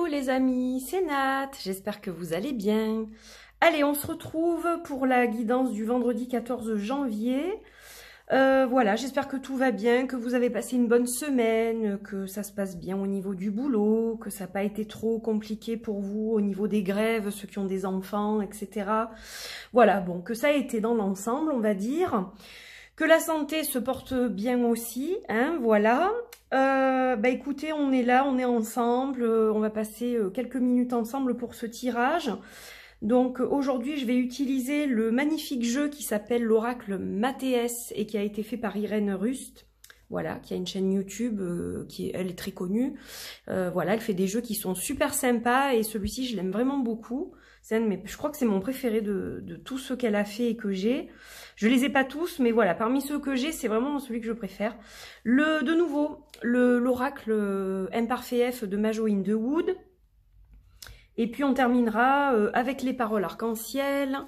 les amis, c'est Nat, j'espère que vous allez bien. Allez, on se retrouve pour la guidance du vendredi 14 janvier. Voilà, j'espère que tout va bien, que vous avez passé une bonne semaine, que ça se passe bien au niveau du boulot, que ça n'a pas été trop compliqué pour vous au niveau des grèves, ceux qui ont des enfants, etc. Voilà, bon, que ça a été dans l'ensemble, on va dire. Que la santé se porte bien aussi, hein, voilà. Écoutez, on est là, on est ensemble, on va passer quelques minutes ensemble pour ce tirage. Donc aujourd'hui, je vais utiliser le magnifique jeu qui s'appelle l'Oracle Mathéès et qui a été fait par Irène Rust. Voilà, qui a une chaîne YouTube, elle est très connue. Voilà, elle fait des jeux qui sont super sympas et celui-ci, je l'aime vraiment beaucoup. Je crois que c'est mon préféré de tous ceux qu'elle a fait et que j'ai. Je les ai pas tous, mais voilà, parmi ceux que j'ai, c'est vraiment celui que je préfère. De nouveau, l'oracle Imparfait F de Majo in the Wood. Et puis on terminera avec les paroles arc-en-ciel.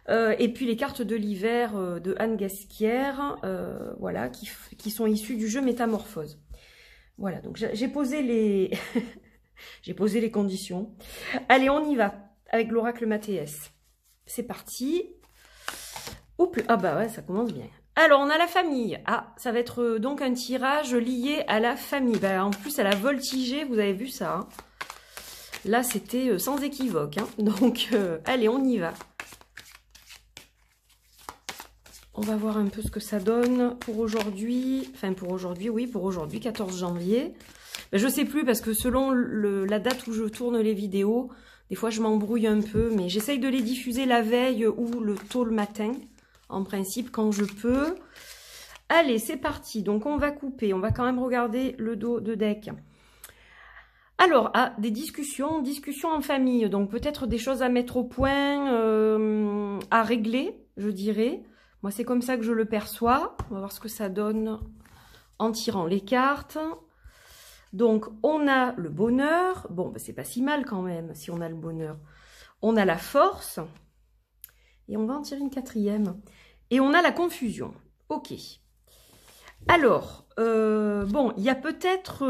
Et puis les cartes de l'hiver de Anne Gasquière, voilà, qui sont issues du jeu Métamorphose. Voilà, donc j'ai posé les j'ai posé les conditions. Allez, on y va avec l'oracle Mathéès. C'est parti. Oups, ah bah ouais, ça commence bien. Alors, on a la famille. Ah, ça va être donc un tirage lié à la famille. Bah, en plus, elle a voltigé, vous avez vu ça. Hein. Là, c'était sans équivoque. Hein. Donc, allez, on y va. On va voir un peu ce que ça donne pour aujourd'hui. Enfin, pour aujourd'hui, oui, pour aujourd'hui, 14 janvier. Ben, je sais plus, parce que selon la date où je tourne les vidéos, des fois, je m'embrouille un peu. Mais j'essaye de les diffuser la veille ou tôt le matin. En principe, quand je peux. Allez, c'est parti. Donc, on va couper. On va quand même regarder le dos de deck. Alors, des discussions en famille. Donc, peut-être des choses à mettre au point, à régler, je dirais. Moi, c'est comme ça que je le perçois. On va voir ce que ça donne en tirant les cartes. Donc, on a le bonheur. Bon, ben, c'est pas si mal quand même, si on a le bonheur. On a la force. Et on va en tirer une quatrième. Et on a la confusion. Ok. Alors, bon, il y a peut-être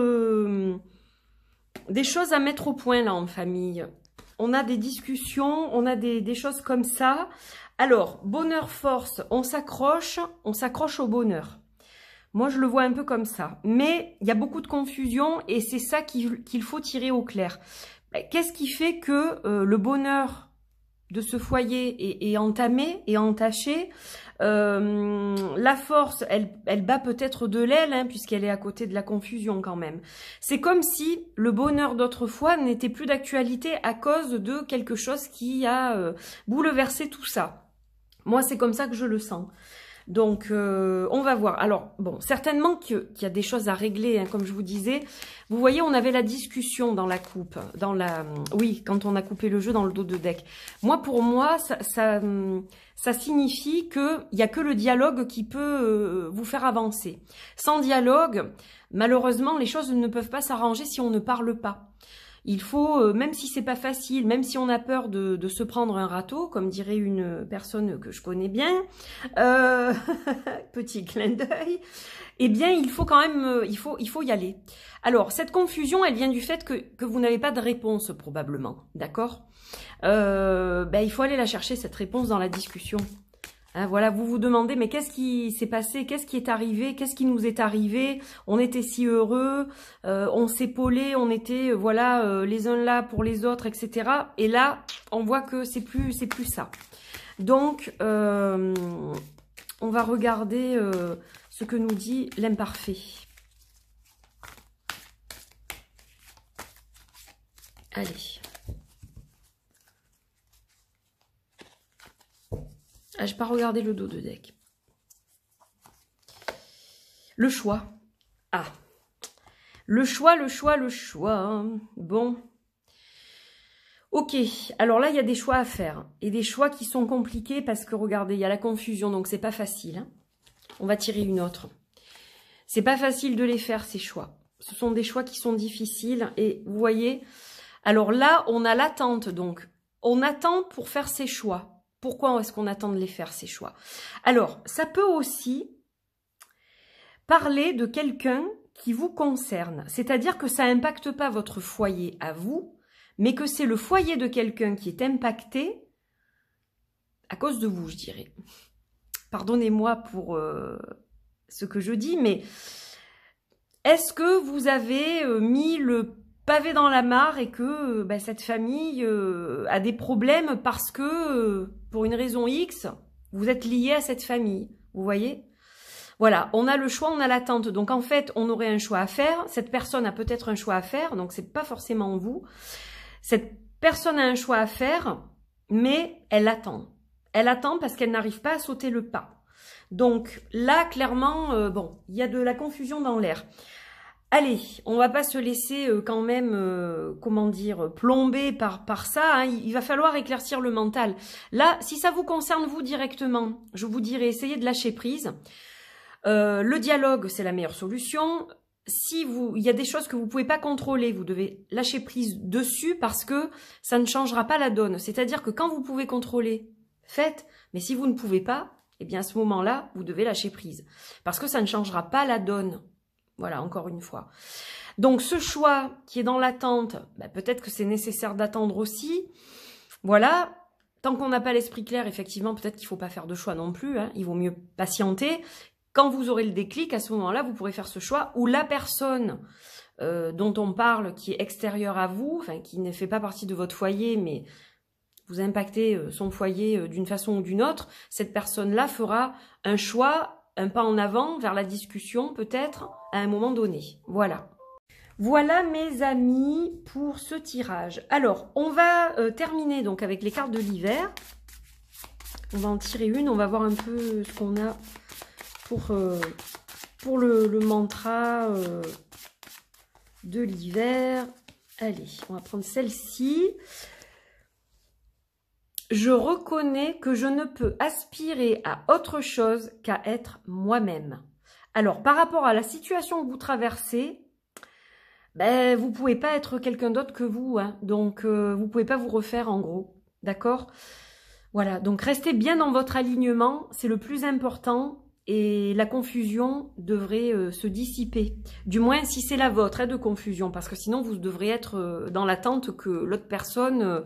des choses à mettre au point là en famille. On a des discussions, on a des choses comme ça. Alors, bonheur, force, on s'accroche au bonheur. Moi, je le vois un peu comme ça. Mais il y a beaucoup de confusion et c'est ça qu'il faut tirer au clair. Qu'est-ce qui fait que le bonheur de ce foyer est entamé et entaché? La force, elle bat peut-être de l'aile, hein, puisqu'elle est à côté de la confusion quand même. C'est comme si le bonheur d'autrefois n'était plus d'actualité à cause de quelque chose qui a bouleversé tout ça. Moi, c'est comme ça que je le sens. Donc, on va voir. Alors, bon, certainement qu'il y a des choses à régler, hein, comme je vous disais. Vous voyez, on avait la discussion dans la coupe, oui, quand on a coupé le jeu dans le dos de deck. Moi, pour moi, ça signifie qu'il n'y a que le dialogue qui peut vous faire avancer. Sans dialogue, malheureusement, les choses ne peuvent pas s'arranger si on ne parle pas. Il faut, même si c'est pas facile, même si on a peur de se prendre un râteau, comme dirait une personne que je connais bien, petit clin d'œil, eh bien, il faut quand même, il faut y aller. Alors, cette confusion, elle vient du fait que vous n'avez pas de réponse, probablement, d'accord? Il faut aller la chercher, cette réponse, dans la discussion. Hein, voilà, vous vous demandez, mais qu'est-ce qui s'est passé? Qu'est-ce qui est arrivé? Qu'est-ce qui nous est arrivé? On était si heureux, on s'épaulait, on était, voilà, les uns là pour les autres, etc. Et là, on voit que c'est plus ça. Donc, on va regarder ce que nous dit l'imparfait. Allez. Ah, je n'ai pas regardé le dos de deck. Le choix. Ah. Le choix. Bon. Ok. Alors là, il y a des choix à faire. Et des choix qui sont compliqués parce que, regardez, il y a la confusion. Donc, c'est pas facile. Hein. On va tirer une autre. C'est pas facile de les faire, ces choix. Ce sont des choix qui sont difficiles. Et vous voyez, alors là, on a l'attente. Donc, on attend pour faire ces choix. Pourquoi est-ce qu'on attend de les faire, ces choix? Alors, ça peut aussi parler de quelqu'un qui vous concerne. C'est-à-dire que ça n'impacte pas votre foyer à vous, mais que c'est le foyer de quelqu'un qui est impacté à cause de vous, je dirais. Pardonnez-moi pour ce que je dis, mais est-ce que vous avez mis le pavé dans la mare et que cette famille a des problèmes parce que, pour une raison X, vous êtes lié à cette famille, vous voyez? Voilà, on a le choix, on a l'attente. Donc en fait, on aurait un choix à faire. Cette personne a peut-être un choix à faire, donc c'est pas forcément vous. Cette personne a un choix à faire, mais elle attend. Elle attend parce qu'elle n'arrive pas à sauter le pas. Donc là, clairement, bon, il y a de la confusion dans l'air. Allez, on va pas se laisser quand même, comment dire, plomber par ça. Hein. Il va falloir éclaircir le mental. Là, si ça vous concerne vous directement, je vous dirais essayez de lâcher prise. Le dialogue, c'est la meilleure solution. Si il y a des choses que vous pouvez pas contrôler, vous devez lâcher prise dessus parce que ça ne changera pas la donne. C'est-à-dire que quand vous pouvez contrôler, faites. Mais si vous ne pouvez pas, eh bien à ce moment-là, vous devez lâcher prise. Parce que ça ne changera pas la donne. Voilà, encore une fois. Donc ce choix qui est dans l'attente, peut-être que c'est nécessaire d'attendre aussi. Voilà. Tant qu'on n'a pas l'esprit clair, effectivement, peut-être qu'il ne faut pas faire de choix non plus. Hein. Il vaut mieux patienter. Quand vous aurez le déclic, à ce moment-là, vous pourrez faire ce choix où la personne dont on parle, qui est extérieure à vous, enfin qui ne fait pas partie de votre foyer, mais vous impactez son foyer d'une façon ou d'une autre, cette personne-là fera un choix, un pas en avant vers la discussion peut-être à un moment donné. Voilà. Voilà mes amis pour ce tirage. Alors, on va terminer donc avec les cartes de l'hiver. On va en tirer une, on va voir un peu ce qu'on a pour le mantra de l'hiver. Allez, on va prendre celle-ci. Je reconnais que je ne peux aspirer à autre chose qu'à être moi-même. Alors, par rapport à la situation que vous traversez, vous ne pouvez pas être quelqu'un d'autre que vous. Hein. Donc, vous ne pouvez pas vous refaire en gros. D'accord? Voilà, donc restez bien dans votre alignement. C'est le plus important. Et la confusion devrait se dissiper. Du moins, si c'est la vôtre de confusion. Parce que sinon, vous devrez être dans l'attente que l'autre personne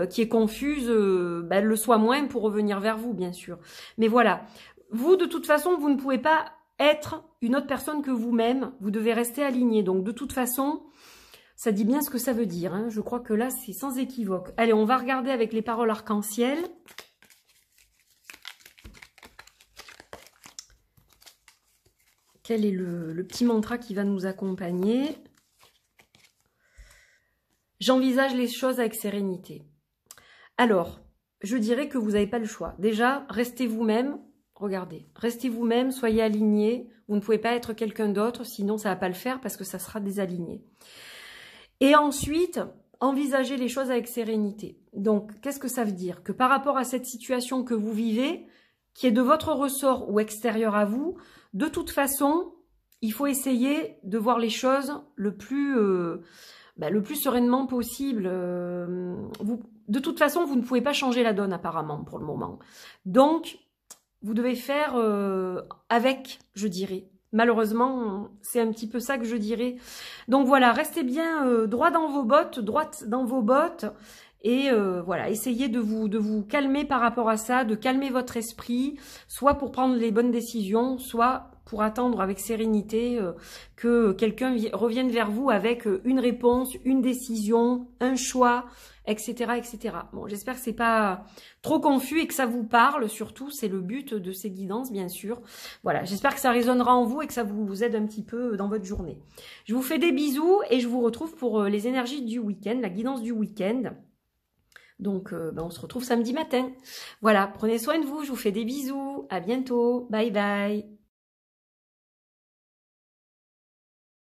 qui est confuse le soit moins pour revenir vers vous, bien sûr. Mais voilà. Vous, de toute façon, vous ne pouvez pas être une autre personne que vous-même. Vous devez rester aligné. Donc, de toute façon, ça dit bien ce que ça veut dire. Hein. Je crois que là, c'est sans équivoque. Allez, on va regarder avec les paroles arc-en-ciel. Quel est le petit mantra qui va nous accompagner? J'envisage les choses avec sérénité. Alors, je dirais que vous n'avez pas le choix. Déjà, restez vous-même. Regardez, restez vous-même, soyez alignés. Vous ne pouvez pas être quelqu'un d'autre, sinon ça ne va pas le faire parce que ça sera désaligné. Et ensuite, envisagez les choses avec sérénité. Donc, qu'est-ce que ça veut dire? Que par rapport à cette situation que vous vivez, qui est de votre ressort ou extérieur à vous, de toute façon, il faut essayer de voir les choses le plus sereinement possible. De toute façon, vous ne pouvez pas changer la donne apparemment pour le moment. Donc, vous devez faire avec, je dirais. Malheureusement, c'est un petit peu ça que je dirais. Donc voilà, restez bien droit dans vos bottes, droite dans vos bottes. Et voilà, essayez de vous calmer par rapport à ça, de calmer votre esprit, soit pour prendre les bonnes décisions, soit pour attendre avec sérénité que quelqu'un revienne vers vous avec une réponse, une décision, un choix, etc. etc. Bon, j'espère que c'est pas trop confus et que ça vous parle, surtout, c'est le but de ces guidances, bien sûr. Voilà, j'espère que ça résonnera en vous et que ça vous aide un petit peu dans votre journée. Je vous fais des bisous et je vous retrouve pour les énergies du week-end, la guidance du week-end. Donc, on se retrouve samedi matin. Voilà, prenez soin de vous, je vous fais des bisous. À bientôt. Bye bye.